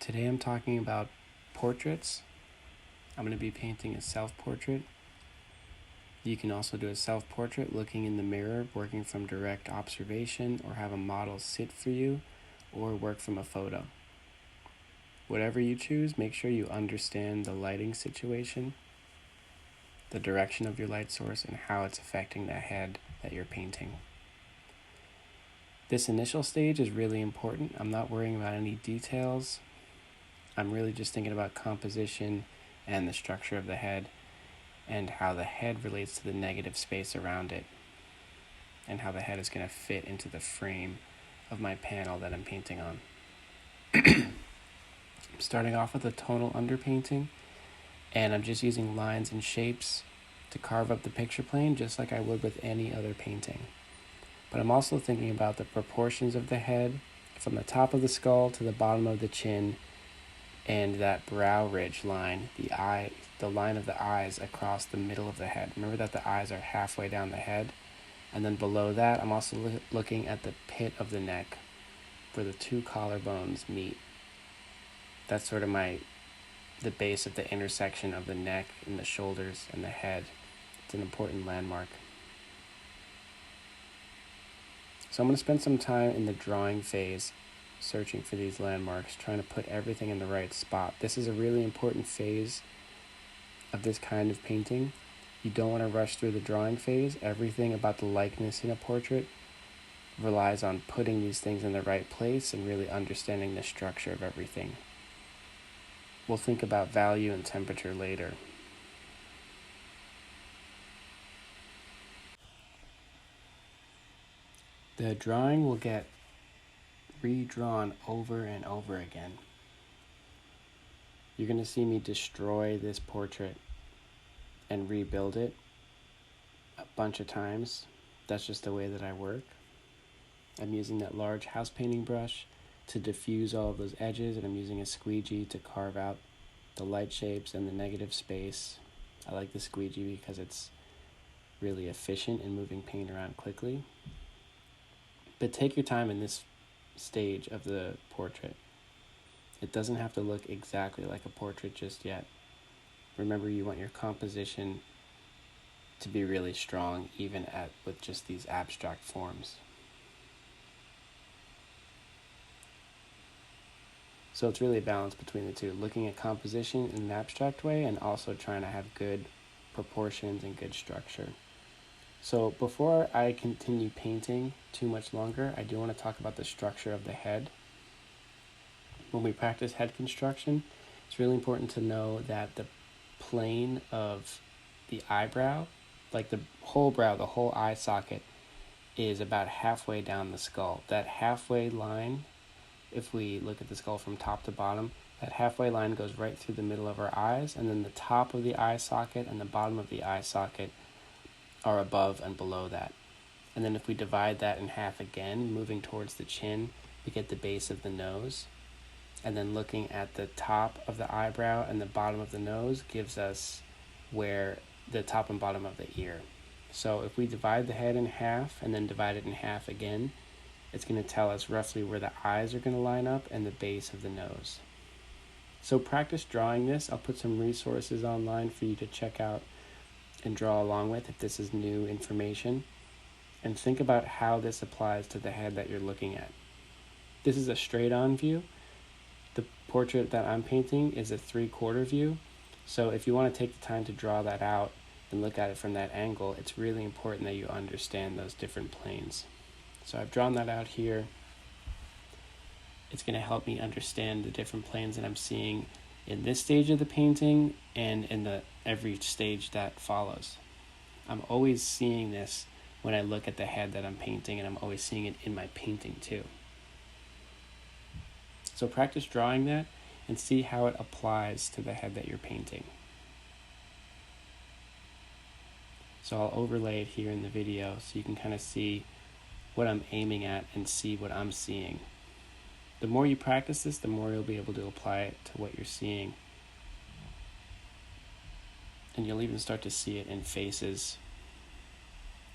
Today I'm talking about portraits. I'm going to be painting a self-portrait. You can also do a self-portrait looking in the mirror, working from direct observation, or have a model sit for you, or work from a photo. Whatever you choose, make sure you understand the lighting situation, the direction of your light source, and how it's affecting the head that you're painting. This initial stage is really important. I'm not worrying about any details. I'm really just thinking about composition and the structure of the head and how the head relates to the negative space around it and how the head is going to fit into the frame of my panel that I'm painting on. I'm starting off with a tonal underpainting, and I'm just using lines and shapes to carve up the picture plane just like I would with any other painting. But I'm also thinking about the proportions of the head from the top of the skull to the bottom of the chin, and that brow ridge line, the line of the eyes across the middle of the head. Remember that the eyes are halfway down the head. And then below that, I'm also looking at the pit of the neck where the two collarbones meet. That's sort of the base of the intersection of the neck and the shoulders and the head. It's an important landmark. So I'm going to spend some time in the drawing phase searching for these landmarks, trying to put everything in the right spot. This is a really important phase of this kind of painting. You don't want to rush through the drawing phase. Everything about the likeness in a portrait relies on putting these things in the right place and really understanding the structure of everything. We'll think about value and temperature later. The drawing will get redrawn over and over again. You're going to see me destroy this portrait and rebuild it a bunch of times. That's just the way that I work. I'm using that large house painting brush to diffuse all of those edges, and I'm using a squeegee to carve out the light shapes and the negative space. I like the squeegee because it's really efficient in moving paint around quickly. But take your time in this stage of the portrait. It doesn't have to look exactly like a portrait just yet. Remember, you want your composition to be really strong even with just these abstract forms. So it's really a balance between the two, looking at composition in an abstract way and also trying to have good proportions and good structure. So before I continue painting too much longer, I do want to talk about the structure of the head. When we practice head construction, it's really important to know that the plane of the eyebrow, like the whole brow, the whole eye socket, is about halfway down the skull. That halfway line, if we look at the skull from top to bottom, that halfway line goes right through the middle of our eyes, and then the top of the eye socket and the bottom of the eye socket are above and below that. And then if we divide that in half again, moving towards the chin, we get the base of the nose. And then looking at the top of the eyebrow and the bottom of the nose gives us where the top and bottom of the ear. So if we divide the head in half and then divide it in half again, it's going to tell us roughly where the eyes are going to line up and the base of the nose. So practice drawing this. I'll put some resources online for you to check out and draw along with if this is new information. And think about how this applies to the head that you're looking at. This is a straight-on view. The portrait that I'm painting is a 3/4 view. So if you want to take the time to draw that out and look at it from that angle, it's really important that you understand those different planes. So I've drawn that out here. It's going to help me understand the different planes that I'm seeing in this stage of the painting and in every stage that follows. I'm always seeing this when I look at the head that I'm painting, and I'm always seeing it in my painting too. So practice drawing that and see how it applies to the head that you're painting. So I'll overlay it here in the video so you can kind of see what I'm aiming at and see what I'm seeing. The more you practice this, the more you'll be able to apply it to what you're seeing. And you'll even start to see it in faces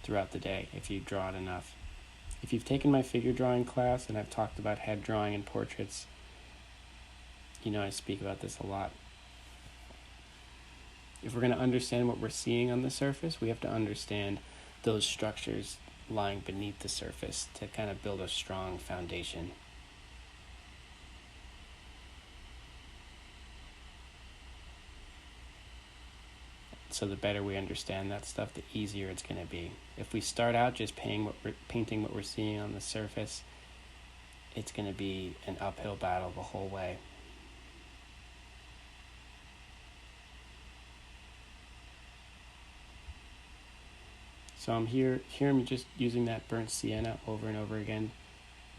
throughout the day if you draw it enough. If you've taken my figure drawing class and I've talked about head drawing and portraits, I speak about this a lot. If we're going to understand what we're seeing on the surface, we have to understand those structures lying beneath the surface to kind of build a strong foundation. So the better we understand that stuff, the easier it's going to be. If we start out just painting what we're seeing on the surface, it's going to be an uphill battle the whole way. So I'm just using that burnt sienna over and over again,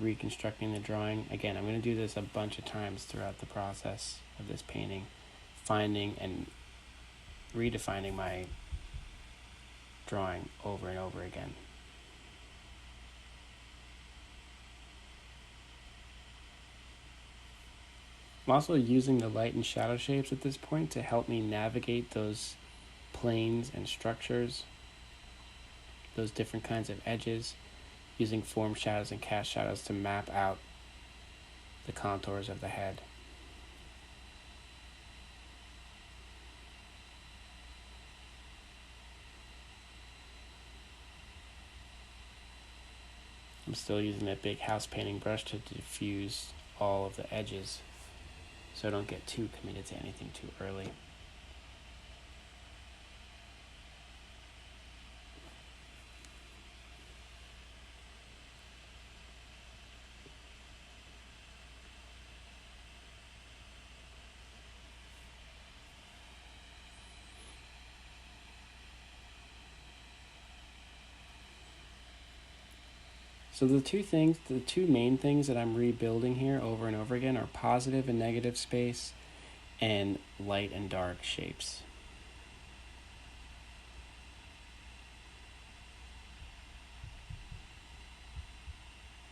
reconstructing the drawing. Again, I'm going to do this a bunch of times throughout the process of this painting, finding and redefining my drawing over and over again. I'm also using the light and shadow shapes at this point to help me navigate those planes and structures, those different kinds of edges, using form shadows and cast shadows to map out the contours of the head. I'm still using that big house painting brush to diffuse all of the edges so I don't get too committed to anything too early. So the two main things that I'm rebuilding here over and over again are positive and negative space and light and dark shapes.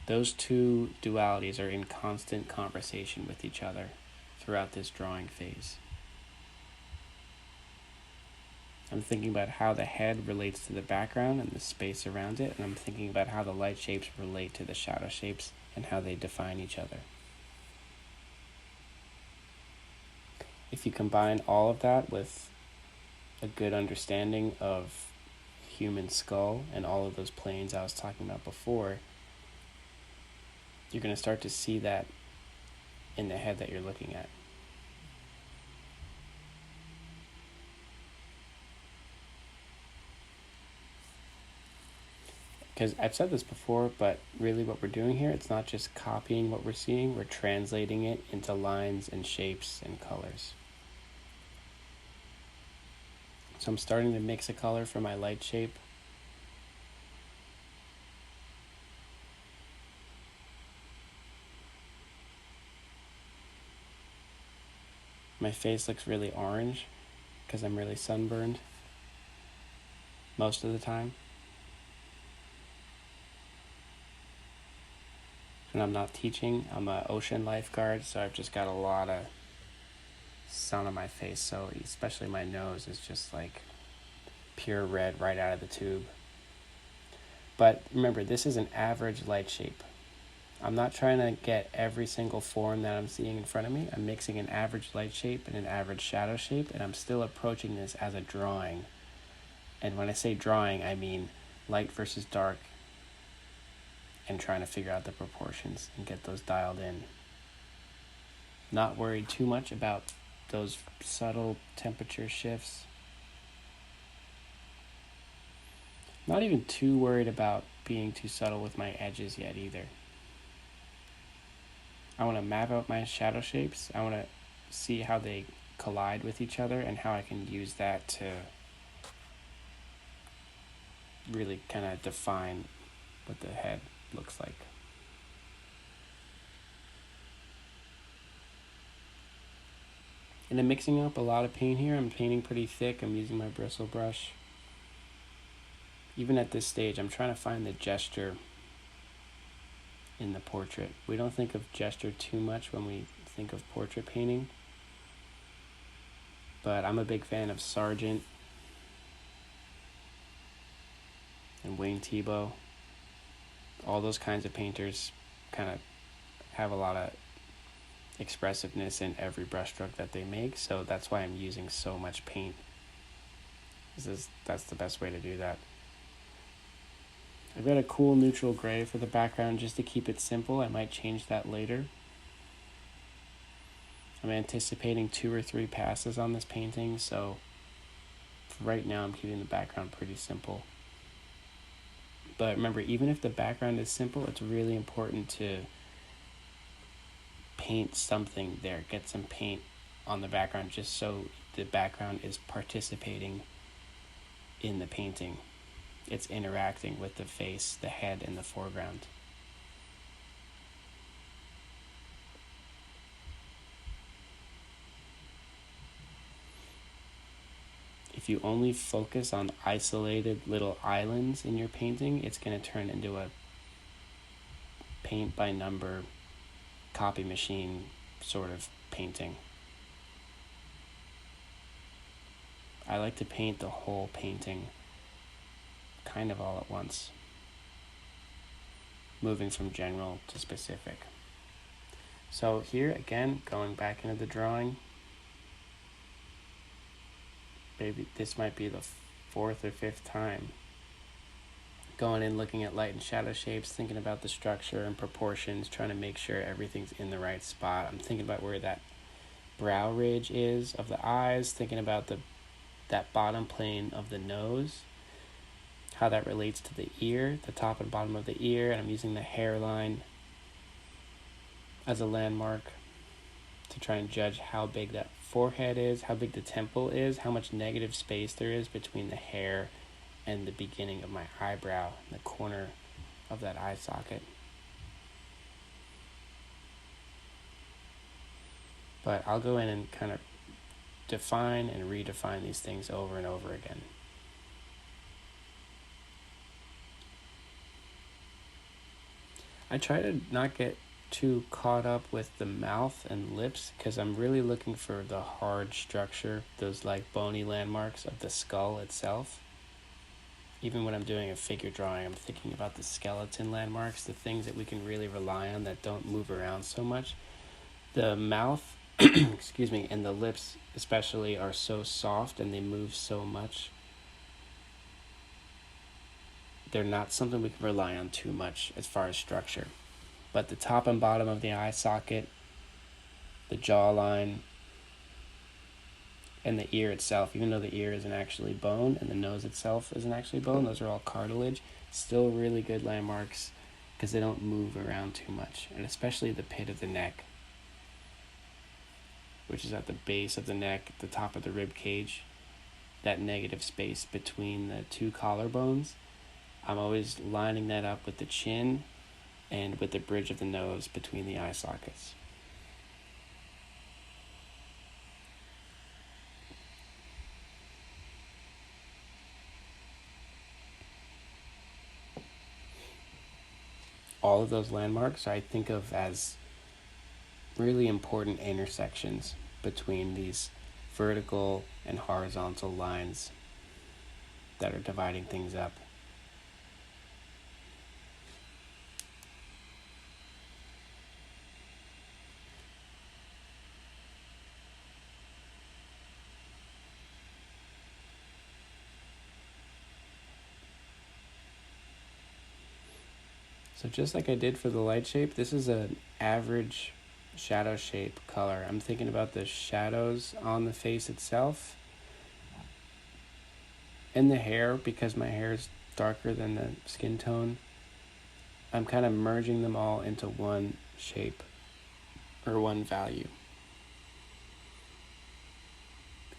Those two dualities are in constant conversation with each other throughout this drawing phase. I'm thinking about how the head relates to the background and the space around it, and I'm thinking about how the light shapes relate to the shadow shapes and how they define each other. If you combine all of that with a good understanding of human skull and all of those planes I was talking about before, you're going to start to see that in the head that you're looking at. Because I've said this before, but really what we're doing here, it's not just copying what we're seeing, we're translating it into lines and shapes and colors. So I'm starting to mix a color for my light shape. My face looks really orange because I'm really sunburned most of the time. When I'm not teaching, I'm an ocean lifeguard, so I've just got a lot of sun on my face, so especially my nose is just like pure red right out of the tube. But remember, this is an average light shape. I'm not trying to get every single form that I'm seeing in front of me. I'm mixing an average light shape and an average shadow shape, and I'm still approaching this as a drawing. And when I say drawing, I mean light versus dark, and trying to figure out the proportions and get those dialed in. Not worried too much about those subtle temperature shifts. Not even too worried about being too subtle with my edges yet either. I want to map out my shadow shapes. I want to see how they collide with each other and how I can use that to really kind of define what the head looks like. And I'm mixing up a lot of paint here. I'm painting pretty thick. I'm using my bristle brush. Even at this stage, I'm trying to find the gesture in the portrait. We don't think of gesture too much when we think of portrait painting, but I'm a big fan of Sargent and Wayne Thiebaud. All those kinds of painters kind of have a lot of expressiveness in every brushstroke that they make. So that's why I'm using so much paint. That's the best way to do that. I've got a cool neutral gray for the background just to keep it simple. I might change that later. I'm anticipating 2 or 3 passes on this painting, so for right now I'm keeping the background pretty simple. But remember, even if the background is simple, it's really important to paint something there. Get some paint on the background just so the background is participating in the painting. It's interacting with the face, the head, and the foreground. If you only focus on isolated little islands in your painting, it's going to turn into a paint by number, copy machine sort of painting. I like to paint the whole painting kind of all at once, moving from general to specific. So here again, going back into the drawing, maybe this might be the 4th or 5th time going in, looking at light and shadow shapes, thinking about the structure and proportions, trying to make sure everything's in the right spot. I'm thinking about where that brow ridge is of the eyes, thinking about that bottom plane of the nose, how that relates to the ear, the top and bottom of the ear, and I'm using the hairline as a landmark to try and judge how big that forehead is, how big the temple is, how much negative space there is between the hair and the beginning of my eyebrow, the corner of that eye socket. But I'll go in and kind of define and redefine these things over and over again. I try to not get too caught up with the mouth and lips because I'm really looking for the hard structure, those like bony landmarks of the skull itself. Even when I'm doing a figure drawing, I'm thinking about the skeleton landmarks, the things that we can really rely on that don't move around so much. The mouth, excuse me, and the lips especially are so soft and they move so much. They're not something we can rely on too much as far as structure. But the top and bottom of the eye socket, the jawline, and the ear itself, even though the ear isn't actually bone and the nose itself isn't actually bone, those are all cartilage, still really good landmarks because they don't move around too much. And especially the pit of the neck, which is at the base of the neck, the top of the rib cage, that negative space between the 2 collarbones. I'm always lining that up with the chin and with the bridge of the nose between the eye sockets. All of those landmarks I think of as really important intersections between these vertical and horizontal lines that are dividing things up. So just like I did for the light shape, this is an average shadow shape color. I'm thinking about the shadows on the face itself and the hair, because my hair is darker than the skin tone. I'm kind of merging them all into one shape or one value.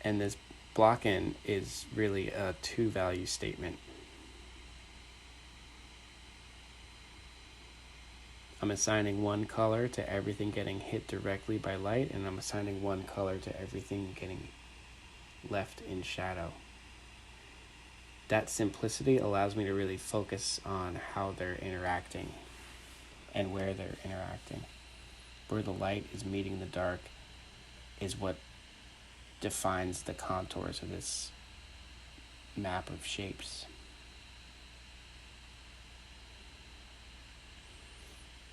And this block in is really a 2-value statement. I'm assigning one color to everything getting hit directly by light, and I'm assigning one color to everything getting left in shadow. That simplicity allows me to really focus on how they're interacting and where they're interacting. Where the light is meeting the dark is what defines the contours of this map of shapes.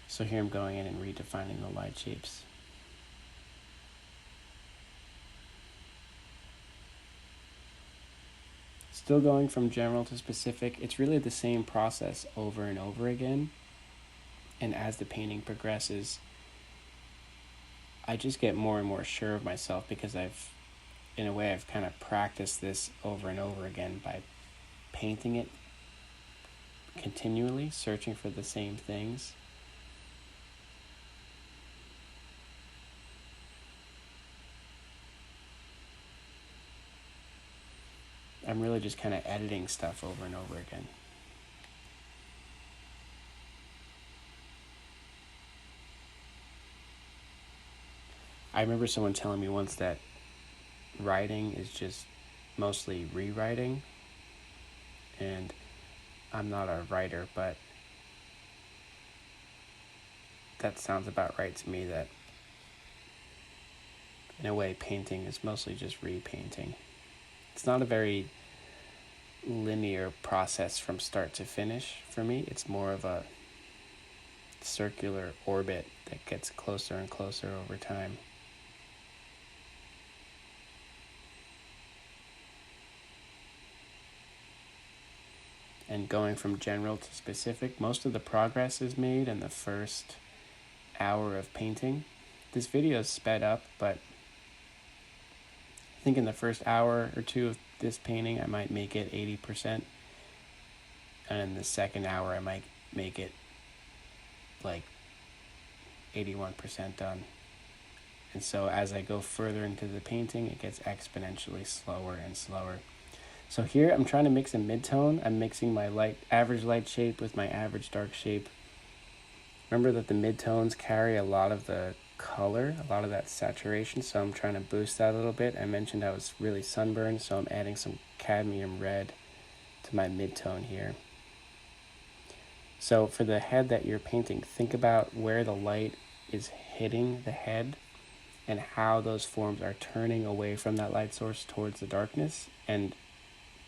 So here I'm going in and redefining the light shapes Still going from general to specific, it's really the same process over and over again. And as the painting progresses, I just get more and more sure of myself because I've kind of practiced this over and over again by painting it continually, searching for the same things. I'm really just kind of editing stuff over and over again. I remember someone telling me once that writing is just mostly rewriting, and I'm not a writer, but that sounds about right to me, that in a way painting is mostly just repainting. It's not a very linear process from start to finish for me. It's more of a circular orbit that gets closer and closer over time. And going from general to specific, most of the progress is made in the first hour of painting. This video is sped up, but I think in the first hour or two of this painting, I might make it 80%. And in the second hour, I might make it like 81% done. And so as I go further into the painting, it gets exponentially slower and slower. So here I'm trying to mix a mid-tone. I'm mixing my average light shape with my average dark shape. Remember that the mid-tones carry a lot of the color, a lot of that saturation, so I'm trying to boost that a little bit. I mentioned I was really sunburned, so I'm adding some cadmium red to my mid-tone here. So for the head that you're painting, think about where the light is hitting the head and how those forms are turning away from that light source towards the darkness, and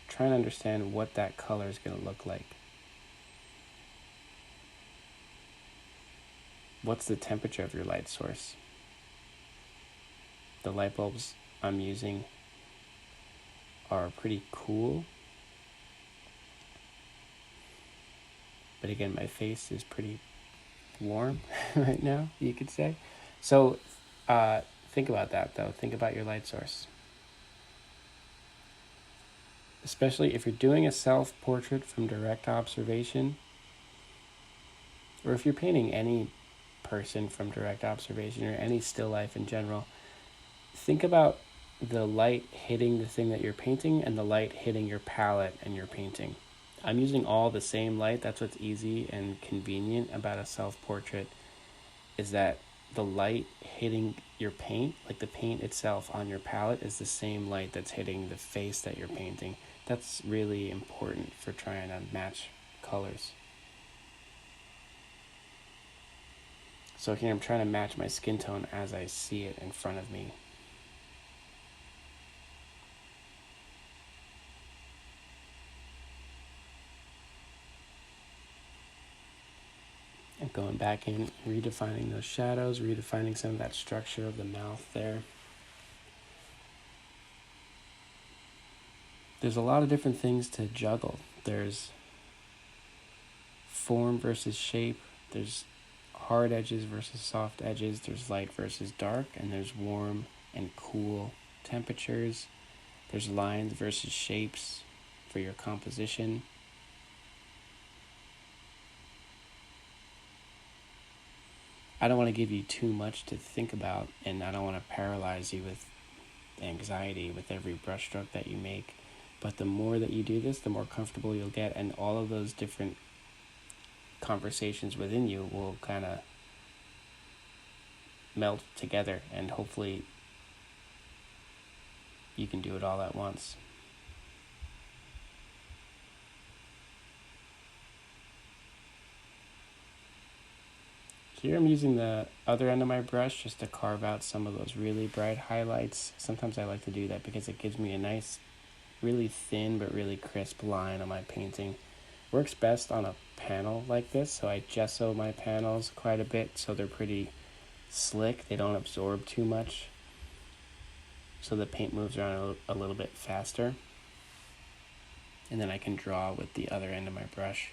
trying to understand what that color is going to look like. What's the temperature of your light source? The light bulbs I'm using are pretty cool. But again, my face is pretty warm right now, you could say. So think about that, though. Think about your light source. Especially if you're doing a self-portrait from direct observation, or if you're painting any person from direct observation or any still life in general, think about the light hitting the thing that you're painting and the light hitting your palette and your painting. I'm using all the same light. That's what's easy and convenient about a self-portrait, is that the light hitting your paint, like the paint itself on your palette, is the same light that's hitting the face that you're painting. That's really important for trying to match colors. So here I'm trying to match my skin tone as I see it in front of me. And going back in, redefining those shadows, redefining some of that structure of the mouth there. There's a lot of different things to juggle. There's form versus shape. There's hard edges versus soft edges. There's light versus dark. And there's warm and cool temperatures. There's lines versus shapes for your composition. I don't want to give you too much to think about, and I don't want to paralyze you with anxiety with every brushstroke that you make. But the more that you do this, the more comfortable you'll get, and all of those different conversations within you will kind of melt together, and hopefully you can do it all at once. Here I'm using the other end of my brush just to carve out some of those really bright highlights. Sometimes I like to do that because it gives me a nice, really thin but really crisp line on my painting. Works best on a panel like this, so I gesso my panels quite a bit so they're pretty slick. They don't absorb too much, so the paint moves around a little bit faster. and then I can draw with the other end of my brush.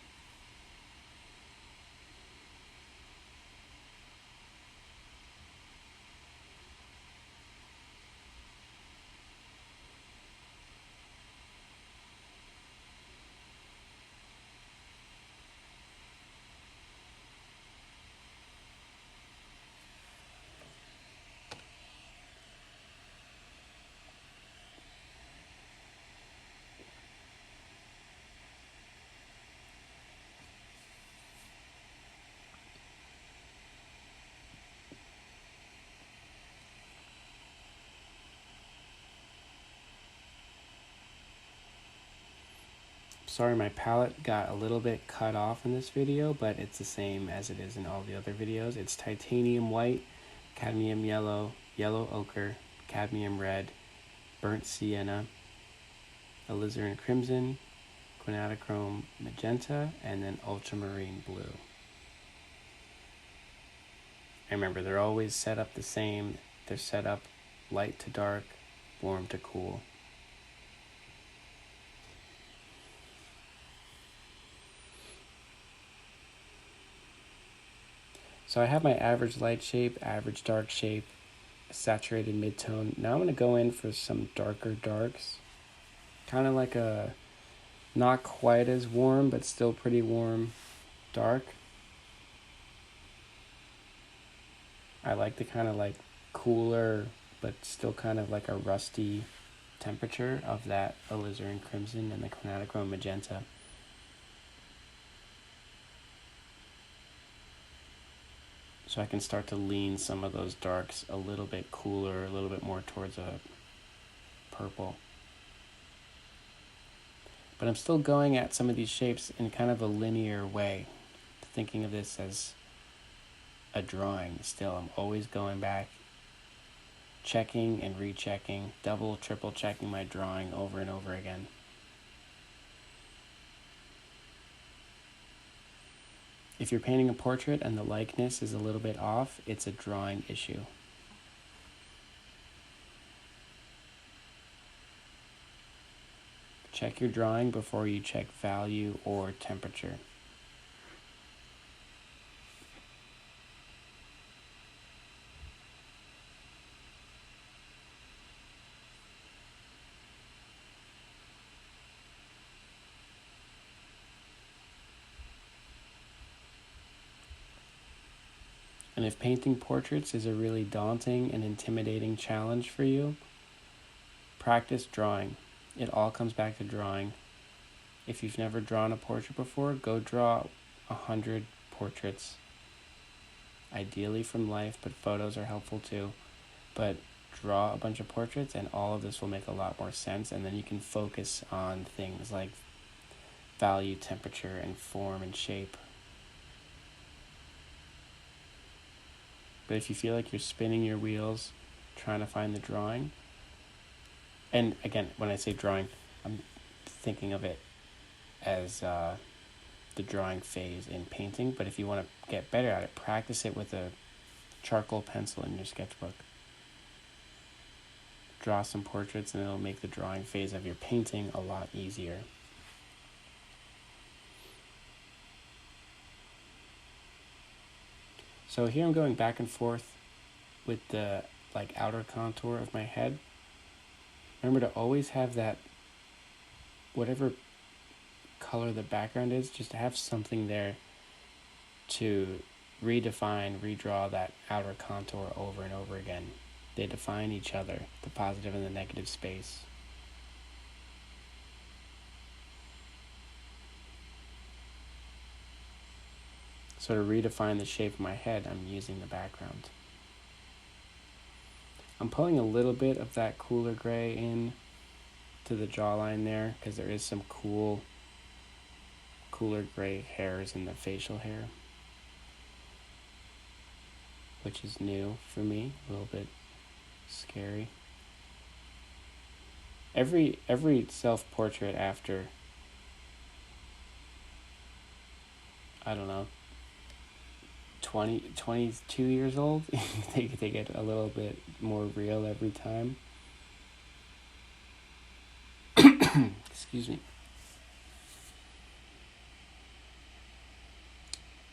Sorry, my palette got a little bit cut off in this video, but it's the same as it is in all the other videos. It's titanium white, cadmium yellow, yellow ochre, cadmium red, burnt sienna, alizarin crimson, quinacridone magenta, and then ultramarine blue. And remember, they're always set up the same. They're set up light to dark, warm to cool. So I have my average light shape, average dark shape, saturated mid-tone. Now I'm going to go in for some darker darks. Kind of like a not quite as warm, but still pretty warm dark. I like the kind of like cooler, but still kind of like a rusty temperature of that alizarin crimson and the quinacridone magenta. So I can start to lean some of those darks a little bit cooler, a little bit more towards a purple. But I'm still going at some of these shapes in kind of a linear way, thinking of this as a drawing still. I'm always going back, checking and rechecking, double, triple checking my drawing over and over again. If you're painting a portrait and the likeness is a little bit off, it's a drawing issue. Check your drawing before you check value or temperature. And if painting portraits is a really daunting and intimidating challenge for you, practice drawing. It all comes back to drawing. If you've never drawn a portrait before, go draw 100 portraits. Ideally from life, but photos are helpful too. But draw a bunch of portraits and all of this will make a lot more sense, and then you can focus on things like value, temperature, and form and shape. But if you feel like you're spinning your wheels trying to find the drawing, and again, when I say drawing, I'm thinking of it as the drawing phase in painting, but if you want to get better at it, practice it with a charcoal pencil in your sketchbook. Draw some portraits and it'll make the drawing phase of your painting a lot easier. So here I'm going back and forth with the outer contour of my head. Remember to always have that, whatever color the background is, just to have something there to redefine, redraw that outer contour over and over again. They define each other, the positive and the negative space. So to redefine the shape of my head, I'm using the background. I'm pulling a little bit of that cooler gray in to the jawline there, because there is some cooler gray hairs in the facial hair, which is new for me, a little bit scary. Every self-portrait after, I don't know, 22 years old, they get a little bit more real every time. Excuse me.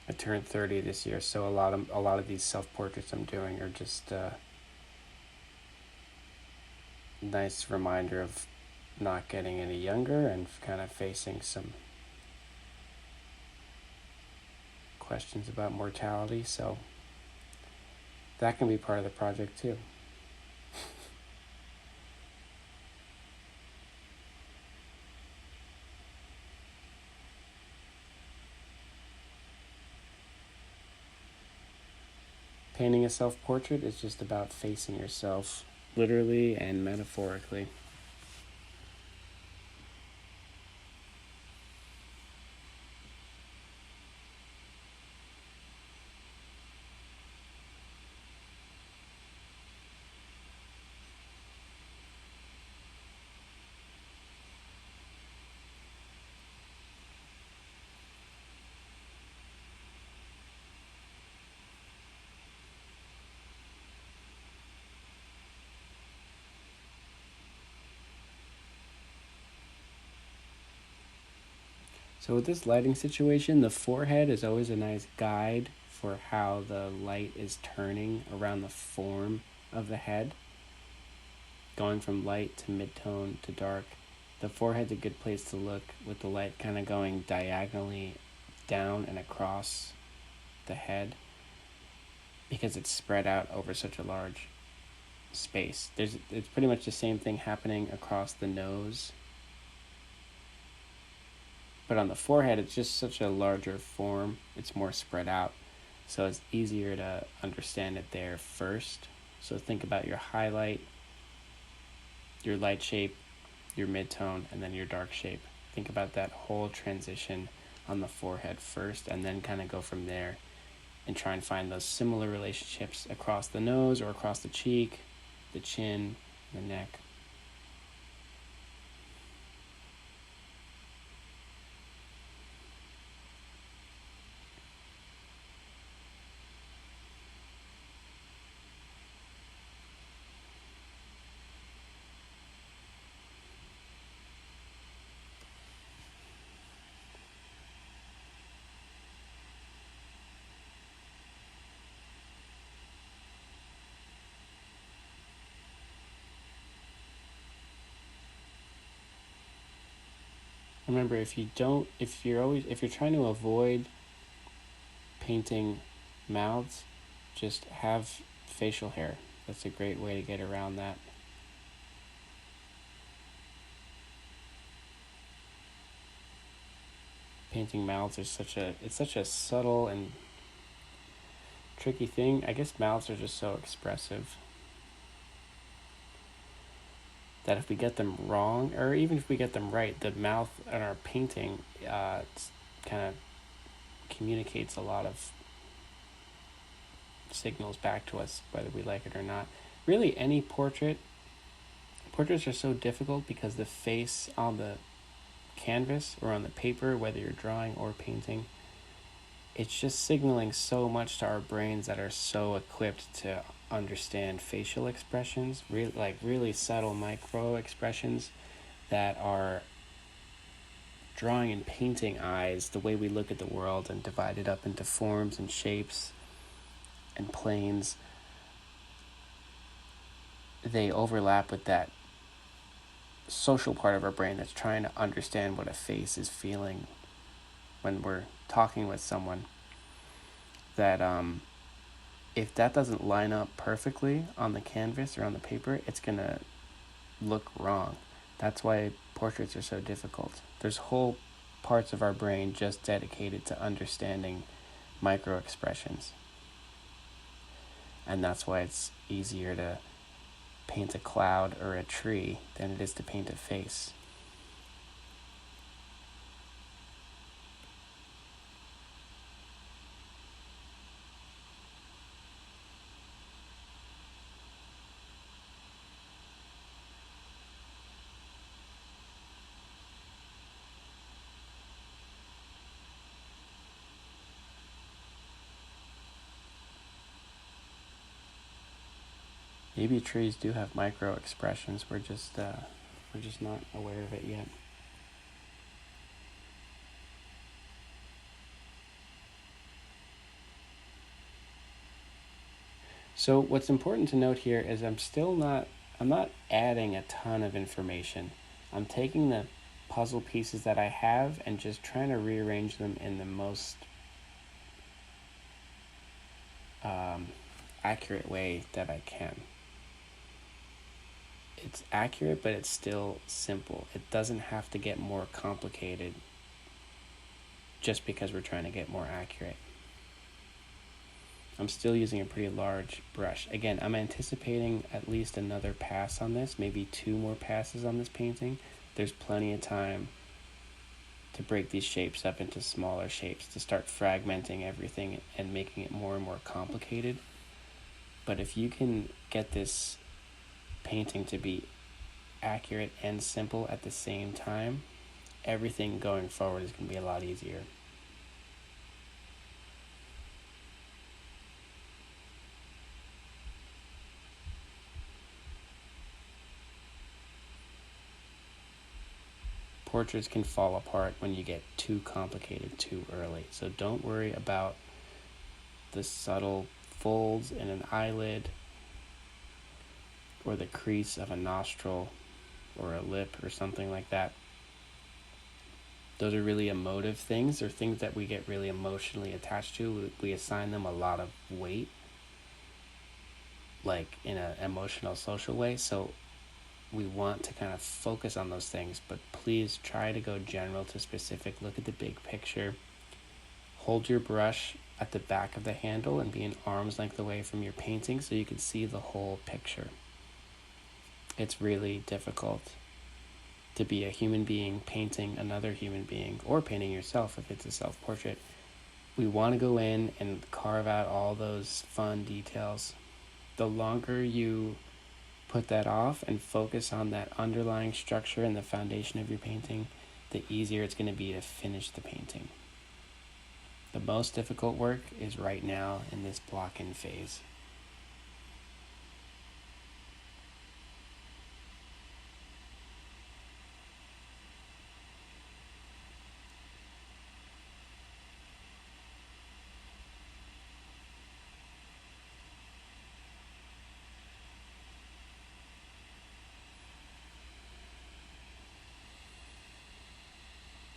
I turned 30 this year, so a lot of these self portraits I'm doing are just a nice reminder of not getting any younger and kind of facing some questions about mortality. So that can be part of the project too. Painting a self portrait is just about facing yourself, literally and metaphorically. So with this lighting situation, the forehead is always a nice guide for how the light is turning around the form of the head, going from light to mid-tone to dark. The forehead's a good place to look with the light kind of going diagonally down and across the head because it's spread out over such a large space. It's pretty much the same thing happening across the nose. But on the forehead, it's just such a larger form. It's more spread out. So it's easier to understand it there first. So think about your highlight, your light shape, your midtone, and then your dark shape. Think about that whole transition on the forehead first, and then kind of go from there and try and find those similar relationships across the nose or across the cheek, the chin, the neck. Remember, if you're trying to avoid painting mouths, just have facial hair. That's a great way to get around that. Painting mouths is such a subtle and tricky thing. I guess mouths are just so expressive that if we get them wrong, or even if we get them right, the mouth in our painting kind of communicates a lot of signals back to us, whether we like it or not. Really, any portraits are so difficult because the face on the canvas or on the paper, whether you're drawing or painting, it's just signaling so much to our brains that are so equipped to understand facial expressions, really subtle micro expressions that are drawing and painting eyes, the way we look at the world and divide it up into forms and shapes and planes. They overlap with that social part of our brain that's trying to understand what a face is feeling when we're talking with someone. That if that doesn't line up perfectly on the canvas or on the paper, it's gonna look wrong. That's why portraits are so difficult. There's whole parts of our brain just dedicated to understanding micro expressions. And that's why it's easier to paint a cloud or a tree than it is to paint a face. Maybe trees do have micro expressions. We're just not aware of it yet. So what's important to note here is I'm not adding a ton of information. I'm taking the puzzle pieces that I have and just trying to rearrange them in the most accurate way that I can. It's accurate, but it's still simple. It doesn't have to get more complicated just because we're trying to get more accurate. I'm still using a pretty large brush. Again, I'm anticipating at least another pass on this, maybe 2 more passes on this painting. There's plenty of time to break these shapes up into smaller shapes, to start fragmenting everything and making it more and more complicated. But if you can get this painting to be accurate and simple at the same time, everything going forward is going to be a lot easier. Portraits can fall apart when you get too complicated too early. So don't worry about the subtle folds in an eyelid or the crease of a nostril or a lip or something like that. Those are really emotive things. They're things that we get really emotionally attached to. We assign them a lot of weight, like in an emotional, social way. So we want to kind of focus on those things, but please try to go general to specific. Look at the big picture. Hold your brush at the back of the handle and be an arm's length away from your painting so you can see the whole picture. It's really difficult to be a human being painting another human being, or painting yourself if it's a self-portrait. We want to go in and carve out all those fun details. The longer you put that off and focus on that underlying structure and the foundation of your painting, the easier it's going to be to finish the painting. The most difficult work is right now in this block-in phase.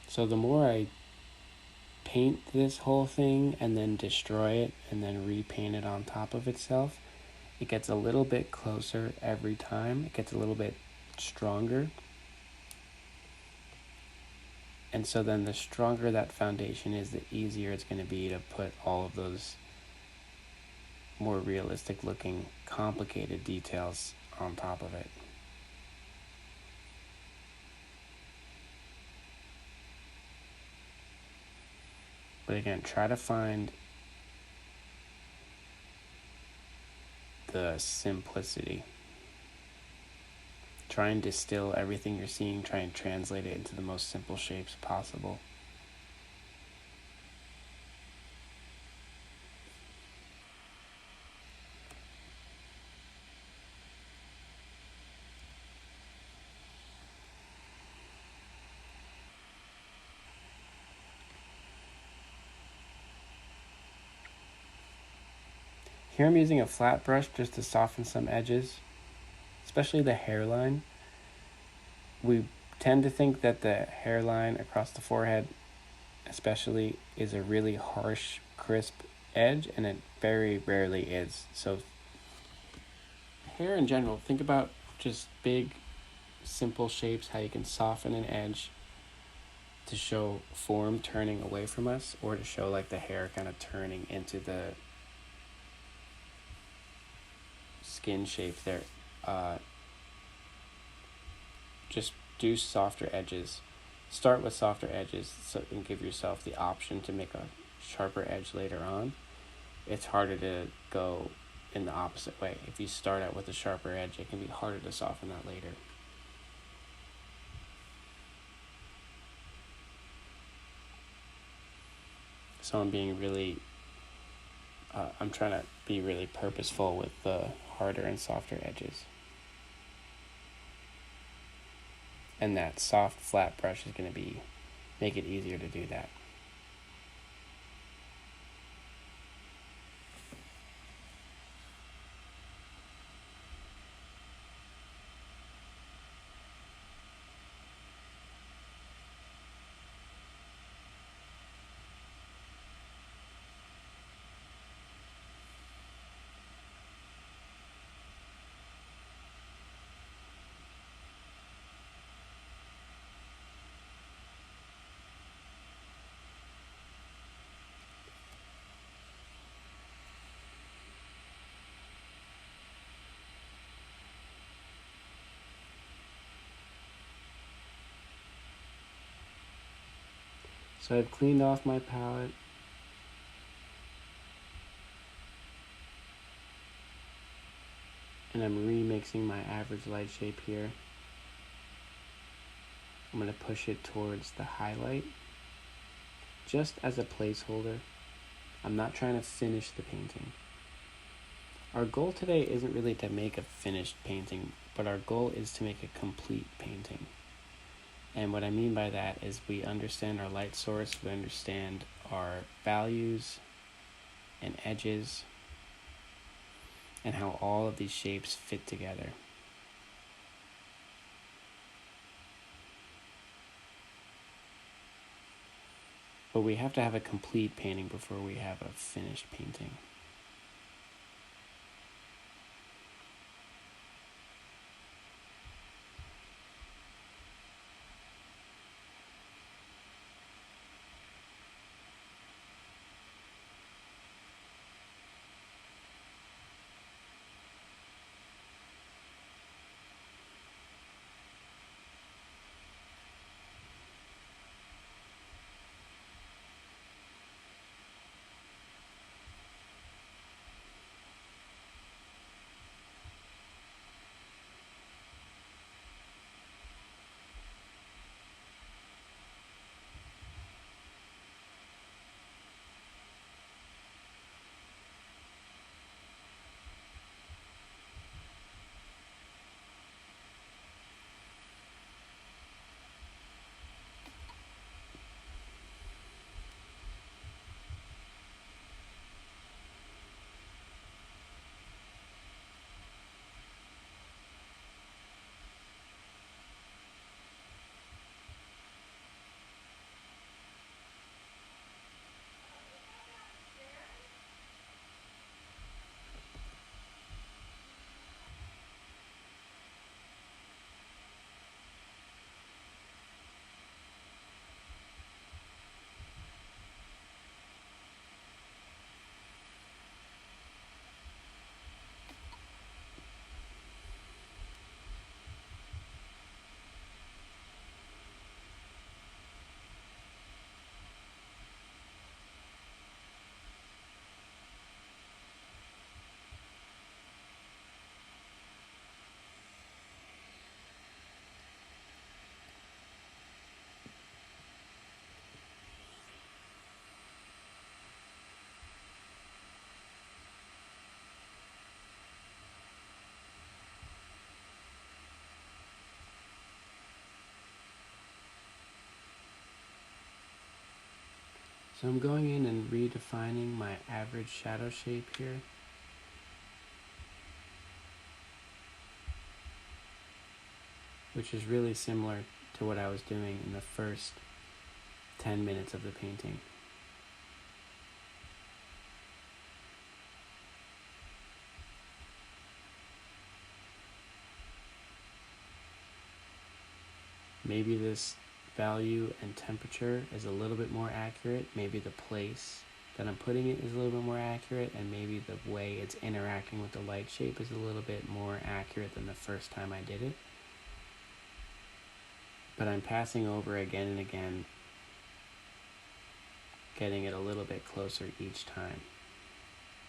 So the more I paint this whole thing and then destroy it and then repaint it on top of itself, it gets a little bit closer every time. It gets a little bit stronger. And so then the stronger that foundation is, the easier it's going to be to put all of those more realistic looking, complicated details on top of it. But again, try to find the simplicity. Try and distill everything you're seeing, try and translate it into the most simple shapes possible. Here I'm using a flat brush just to soften some edges, especially the hairline. We tend to think that the hairline across the forehead especially is a really harsh, crisp edge, and it very rarely is. So hair in general, think about just big, simple shapes, how you can soften an edge to show form turning away from us, or to show like the hair kind of turning into the skin shape there. Just do softer edges. Start with softer edges so you can give yourself the option to make a sharper edge later on. It's harder to go in the opposite way. If you start out with a sharper edge, it can be harder to soften that later. So I'm being really, I'm trying to be really purposeful with the harder and softer edges. And that soft flat brush is going to make it easier to do that. So I've cleaned off my palette. And I'm remixing my average light shape here. I'm going to push it towards the highlight, just as a placeholder. I'm not trying to finish the painting. Our goal today isn't really to make a finished painting, but our goal is to make a complete painting. And what I mean by that is we understand our light source, we understand our values and edges, and how all of these shapes fit together. But we have to have a complete painting before we have a finished painting. So I'm going in and redefining my average shadow shape here. Which is really similar to what I was doing in the first 10 minutes of the painting. Maybe this value and temperature is a little bit more accurate. Maybe the place that I'm putting it is a little bit more accurate, and maybe the way it's interacting with the light shape is a little bit more accurate than the first time I did it. But I'm passing over again and again, getting it a little bit closer each time.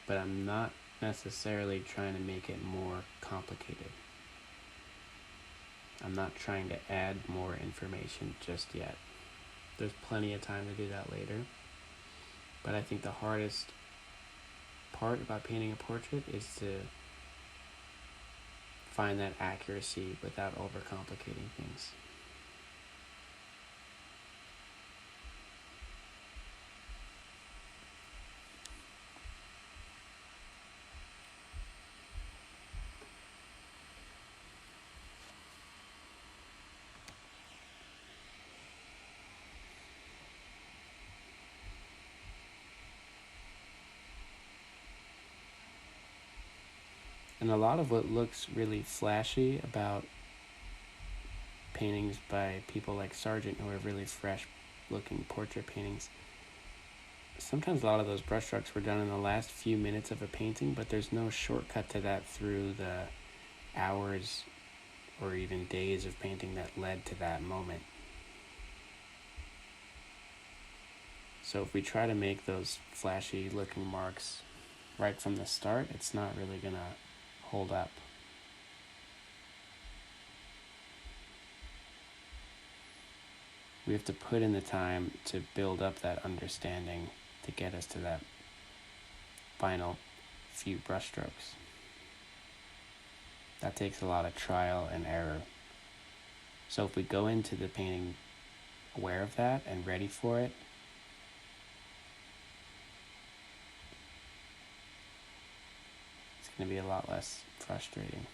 But I'm not necessarily trying to make it more complicated. I'm not trying to add more information just yet. There's plenty of time to do that later. But I think the hardest part about painting a portrait is to find that accuracy without overcomplicating things. And a lot of what looks really flashy about paintings by people like Sargent, who have really fresh looking portrait paintings, sometimes a lot of those brushstrokes were done in the last few minutes of a painting, but there's no shortcut to that through the hours or even days of painting that led to that moment. So if we try to make those flashy looking marks right from the start, it's not really gonna hold up. We have to put in the time to build up that understanding to get us to that final few brush strokes. That takes a lot of trial and error. So if we go into the painting aware of that and ready for it, it's going to be a lot less frustrating.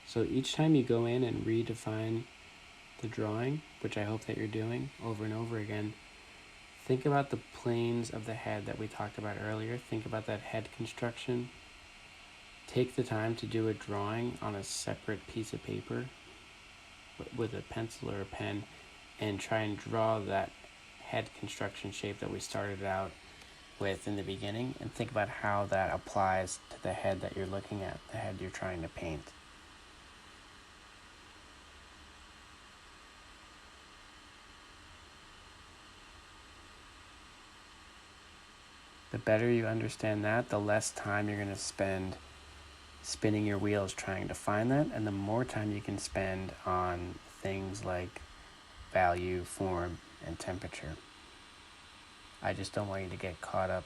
So each time you go in and redefine the drawing, which I hope that you're doing over and over again, think about the planes of the head that we talked about earlier. Think about that head construction. Take the time to do a drawing on a separate piece of paper with a pencil or a pen and try and draw that head construction shape that we started out with in the beginning, and think about how that applies to the head that you're looking at, the head you're trying to paint. The better you understand that, the less time you're going to spend spinning your wheels trying to find that, and the more time you can spend on things like value, form, and temperature. I just don't want you to get caught up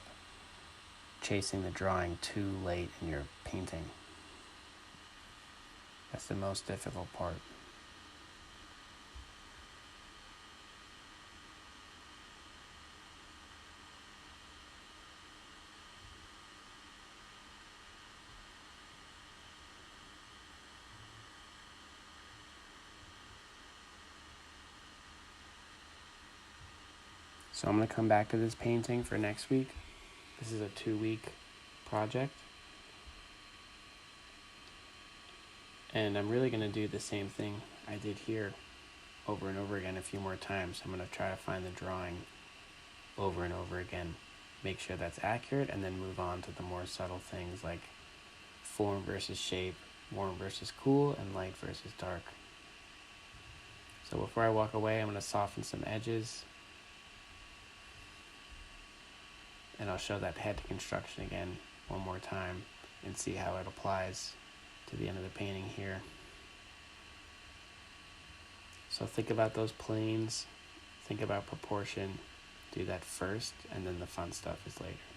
chasing the drawing too late in your painting. That's the most difficult part. So I'm going to come back to this painting for next week. This is a 2-week project. And I'm really going to do the same thing I did here over and over again a few more times. I'm going to try to find the drawing over and over again, make sure that's accurate, and then move on to the more subtle things like form versus shape, warm versus cool, and light versus dark. So before I walk away, I'm going to soften some edges, and I'll show that head construction again one more time and see how it applies to the end of the painting here. So think about those planes, think about proportion, do that first, and then the fun stuff is later.